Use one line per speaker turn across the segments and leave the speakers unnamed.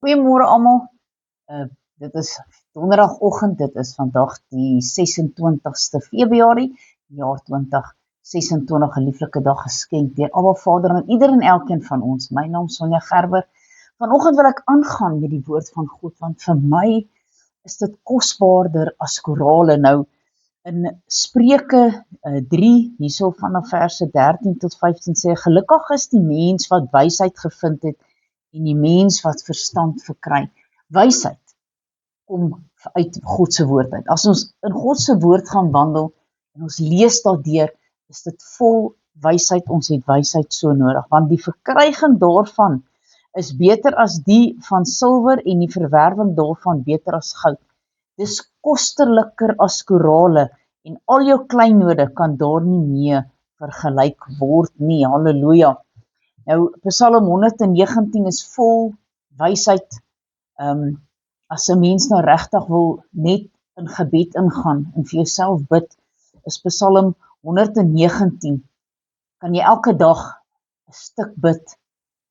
Goeiemôre almal. Dit is donderdagoggend, dit is vandag die 26ste Februarie, jaar 2026, 'n lieflike dag geskenk deur Abba Vader aan ieder en elkeen van ons. My naam is Sonja Gerber. Vanoggend wil ek aangaan met die woord van God, want vir my is dit kosbaarder as korale. Nou, in Spreuke 3, hierso vanaf verse 13 tot 15 sê, gelukkig is die mens wat wysheid gevind het en die mens wat verstand verkry. Wysheid kom uit God se woord uit. As ons in God se woord gaan wandel en ons lees daardeur, is dit vol wysheid. Ons het wysheid so nodig, want die verkryging daarvan is beter as die van silwer en die verwerwing daarvan beter as goud. Dis kosterliker as korale en al jou kleinode kan daar nie mee vergelyk word nie. Halleluja. Nou, Psalm 119 is vol wysheid. As 'n mens nou regtig wil net in gebed ingaan en vir jouself bid, is Psalm 119. Kan jy elke dag 'n stuk bid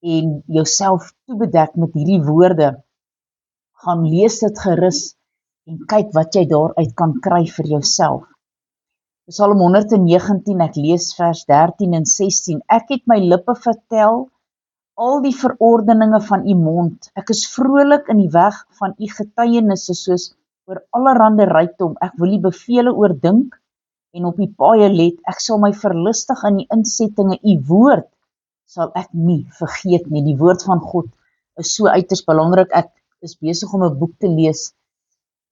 en jouself toebedek met hierdie woorde. Gaan lees dit gerus en kyk wat jy daaruit kan kry vir jouself. Psalm 119, ek lees vers 13 en 16. Ek het my lippe vertel al die verordeninge van u mond. Ek is vrolik in die weg van u getuienisse, soos oor allerhande rykdom. Ek wil die bevele oordink en op die paaie let. Ek sal my verlustig in die insettinge. U woord sal ek nie vergeet nie. Die woord van God is so uiters belangrik. Ek is besig om 'n boek te lees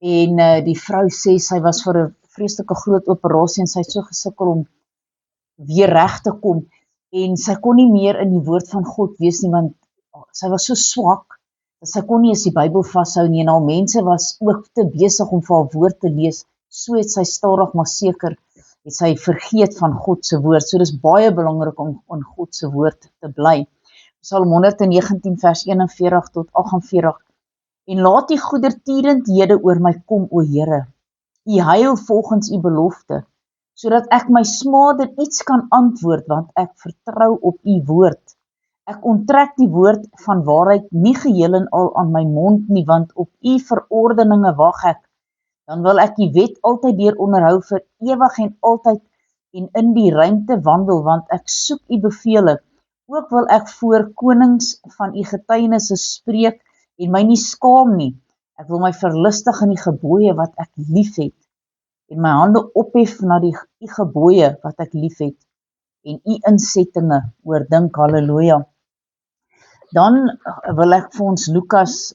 en die vrou sê sy was vir 'n vreeslike groot operasie en sy het so gesukkel om weer reg te kom en sy kon nie meer in die woord van God wees nie, want sy was so swak dat sy kon nie eens die Bybel vashou nie en al mense was ook te besig om vir haar woord te lees. So het sy stadig maar seker het sy vergeet van God se woord. So dis baie belangrik om in God se woord te bly. Psalm 119 vers 41 tot 48. En laat die goedertierenhede oor my kom, o Here. U heil volgens u belofte, sodat ek my smader iets kan antwoord, want ek vertrou op u woord. Ek onttrek die woord van waarheid nie geheel en al aan my mond nie, want op u verordeninge wag ek. Dan wil ek die wet altyd deur onderhou vir ewig en altyd en in die ruimte wandel, want ek soek u bevele. Ook wil ek voor konings van u getuienisse spreek en my nie skaam nie. Ek wil my verlustig in die gebooie wat ek lief het en my hande ophef na die gebooie wat ek lief het en u insettinge oordink. Halleluja. Dan wil ek vir ons Lukas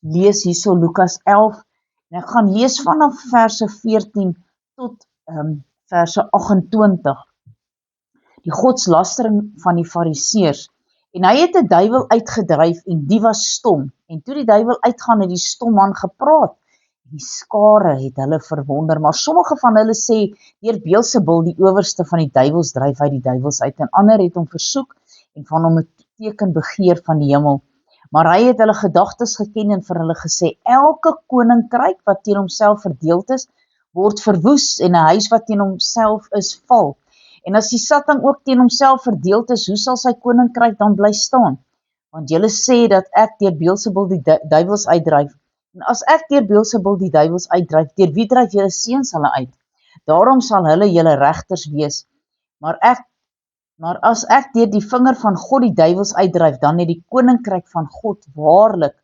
lees hierso, Lukas 11, en ek gaan lees vanaf verse 14 tot verse 28. Die godslastering van die fariseërs. En hy het 'n duiwel uitgedryf en die was stom. En toe die duiwel uitgaan, het die stom man gepraat. Die skare het hulle verwonder, maar sommige van hulle sê, deur Beelzebul, die owerste van die duiwels, dryf hy die duiwels uit. En ander het hom versoek en van hom 'n teken begeer van die hemel. Maar hy het hulle gedagtes geken en vir hulle gesê, elke koninkryk wat teen homself verdeeld is, word verwoes en 'n huis wat teen homself is, val. En as die Satan ook teen homself verdeeld is, hoe sal sy koninkryk dan bly staan? Want julle sê dat ek deur Beelzebul die duiwels uitdryf. En as ek deur Beelzebul die duiwels uitdryf, deur wie dryf julle seuns hulle uit? Daarom sal hulle julle regters wees. Maar as ek deur die vinger van God die duiwels uitdryf, dan het die koninkryk van God waarlik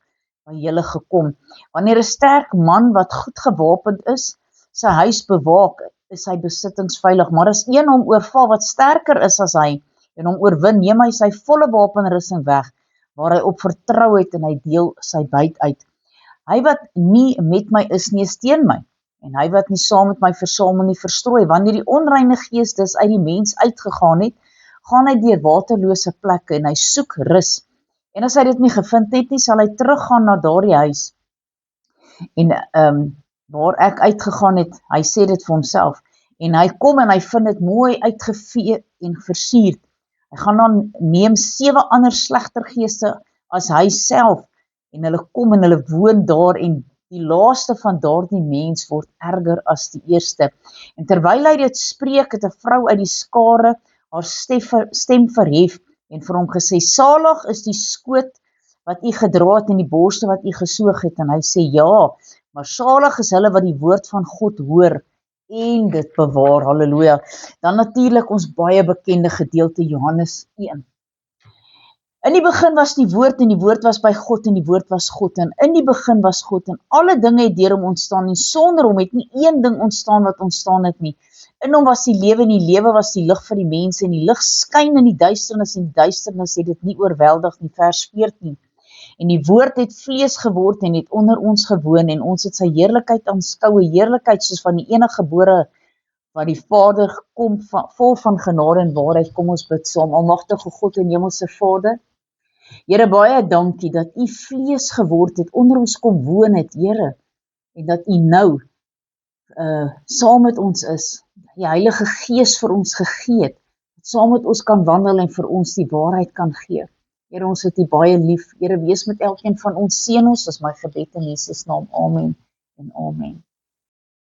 by julle gekom. Wanneer 'n sterk man wat goed gewapend is, sy huis bewaak, is sy besittings veilig. Maar as een hom oorval wat sterker is as hy en hom oorwin, neem hy sy volle wapenrusting weg, waar hy op vertrou het en hy deel sy byt uit. Hy wat nie met my is nie, is teen my. En hy wat nie saam met my versamel nie, verstrooi. Wanneer die onreine gees dus uit die mens uitgegaan het, gaan hy deur waterlose plekke en hy soek rus. En as hy dit nie gevind het nie, sal hy teruggaan na daardie huis. En waar ek uitgegaan het, hy sê dit vir homself. En hy kom en hy vind dit mooi uitgevee en versierd. Hy gaan dan neem 7 ander slegter geeste as hy self en hulle kom en hulle woon daar en die laaste van daardie mens word erger as die eerste. En terwyl hy dit spreek, het 'n vrou uit die skare haar stem verhef en vir hom gesê, salig is die skoot wat u gedra het en die borste wat u gesoog het, en hy sê ja, maar salig is hulle wat die woord van God hoor en dit bewaar, halleluja. Dan natuurlik ons baie bekende gedeelte Johannes 1. In die begin was die woord en die woord was by God en die woord was God en in die begin was God en alle dinge het deur hom ontstaan en sonder hom het nie een ding ontstaan wat ontstaan het nie. In hom was die lewe en die lewe was die lig vir die mense en die lig skyn in die duisternis en die duisternis het dit nie oorweldig nie, vers 14. En die woord het vlees geword en het onder ons gewoon en ons het sy heerlikheid aanskou, 'n heerlikheid soos van die enige gebore wat die Vader kom, vol van genade en waarheid. Kom ons bid saam. Almagtige God en hemelse Vader, Here, baie dankie dat u vlees geword het, onder ons kom woon het, Here, en dat u nou saam met ons is, die Heilige Gees vir ons gegee het, saam met ons kan wandel en vir ons die waarheid kan gee. Here, ons het u baie lief. Here, wees met elkeen van ons, seën ons, is my gebed in Jesus naam. Amen en amen.